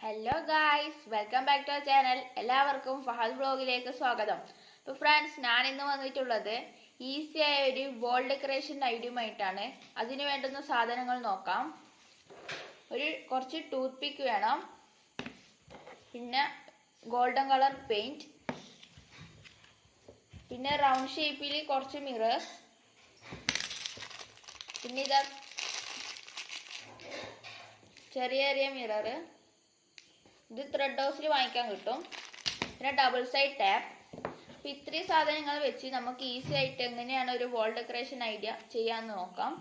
Hello guys, welcome back to our channel. എല്ലാവർക്കും ഫഹദ് വ്ളോഗിലേക്ക് സ്വാഗതം. അപ്പോൾ ഫ്രണ്ട്സ്, ഞാൻ ഇന്ന് വന്നിട്ടുള്ളത് ഈസി ആയ ഒരു വോൾ ഡെക്കറേഷൻ ഐഡിയയുമായിട്ടാണ്. അതിന് വേണ്ടുന്ന സാധനങ്ങൾ നോക്കാം. കുറച്ച് ടൂത്ത് പിക്ക് വേണം, പിന്നെ ഗോൾഡൻ കളർ പെയിന്റ്, പിന്നെ റൗണ്ട് ഷേപ്പിൽ കുറച്ച് മിറേഴ്സ്, പിന്നെ ഇതാ ചെറിയ ചെറിയ മിറർ. ഇത് ത്രെഡ് ഹൗസിൽ വാങ്ങിക്കാൻ കിട്ടും. പിന്നെ ഡബിൾ സൈഡ് ടാപ്പ്. അപ്പോൾ ഇത്രയും സാധനങ്ങൾ വെച്ച് നമുക്ക് ഈസി ആയിട്ട് എങ്ങനെയാണ് ഒരു വോൾ ഡെക്കറേഷൻ ഐഡിയ ചെയ്യാമെന്ന് നോക്കാം.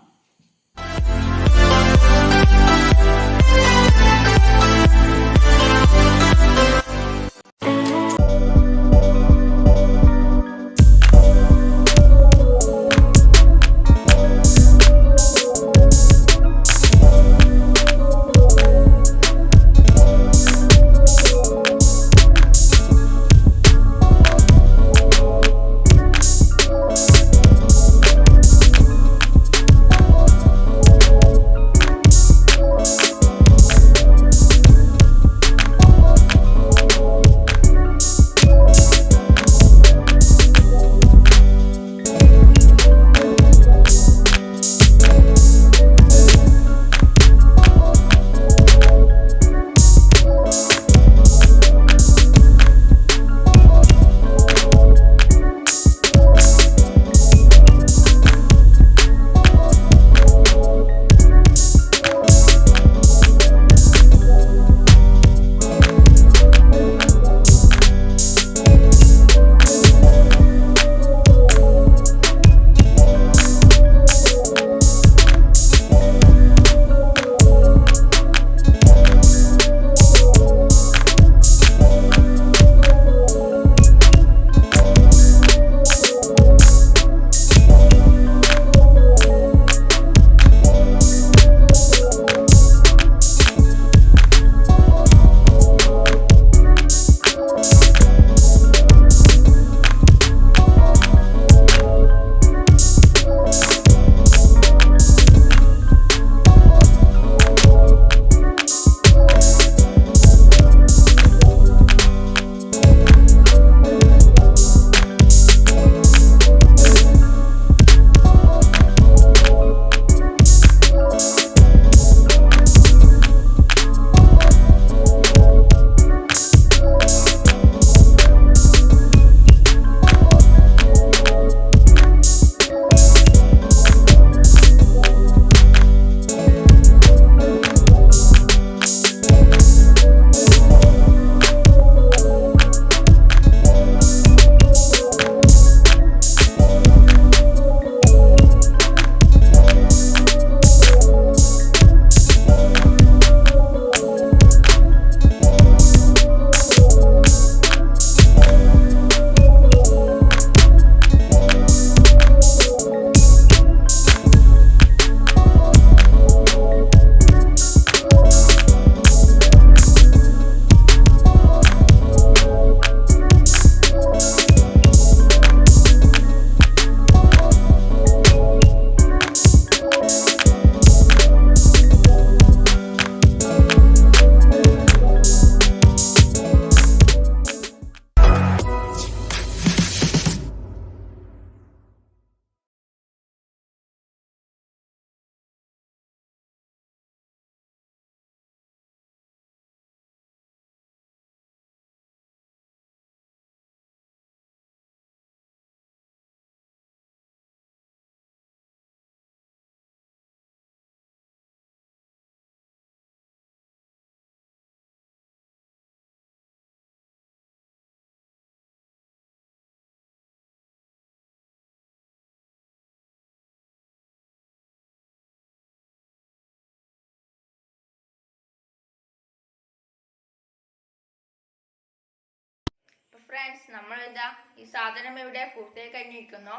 ഫ്രണ്ട്സ്, നമ്മൾ ഇതാ ഈ സാധനം ഇവിടെ പൂർത്തിയായി കഴിഞ്ഞിരിക്കുന്നു.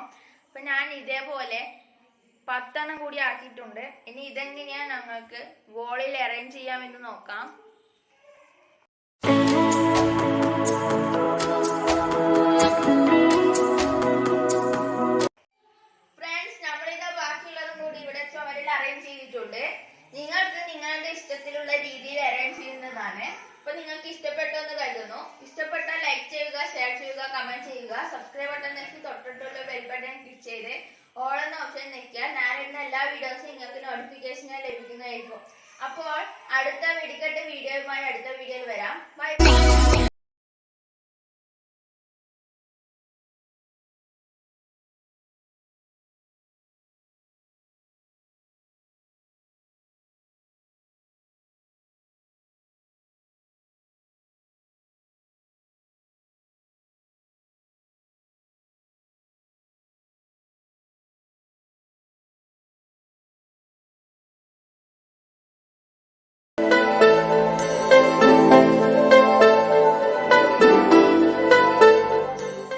അപ്പൊ ഞാൻ ഇതേപോലെ 10 കൂടി ആക്കിയിട്ടുണ്ട്. ഇനി ഇതെങ്ങനെയാ ഞങ്ങൾക്ക് വോളിൽ അറേഞ്ച് ചെയ്യാമെന്ന് നോക്കാം. ഫ്രണ്ട്സ്, നമ്മളിതാ ബാക്കിയുള്ളതും കൂടി ഇവിടെ ചുവരിൽ അറേഞ്ച് ചെയ്തിട്ടുണ്ട്. നിങ്ങൾക്ക് നിങ്ങളുടെ ഇഷ്ടത്തിലുള്ള രീതിയിൽ അറേഞ്ച് ചെയ്യുന്നതാണ്. അപ്പൊ നിങ്ങൾക്ക് ഇഷ്ടപ്പെട്ടു എന്ന് കരുതുന്നു. ഇഷ്ടപ്പെട്ടാൽ ലൈക്ക് ചെയ്യുക, ഷെയർ ചെയ്യുക, കമന്റ് ചെയ്യുക. സബ്സ്ക്രൈബ് ബട്ടൺ ഞെക്കി തൊട്ടിട്ടുള്ള ബെൽ ബട്ടൺ ക്ലിക്ക് ചെയ്ത് ഓൾ എന്ന ഓപ്ഷൻ ഞെക്കിയാൽ ഞാൻ ഇടുന്ന എല്ലാ വീഡിയോസും നിങ്ങൾക്ക് നോട്ടിഫിക്കേഷനായി ലഭിക്കുന്നതായിരിക്കും. അപ്പോൾ അടുത്ത വെടിക്കെട്ട് വീഡിയോയുമായി അടുത്ത വീഡിയോയിൽ വരാം. ബൈ.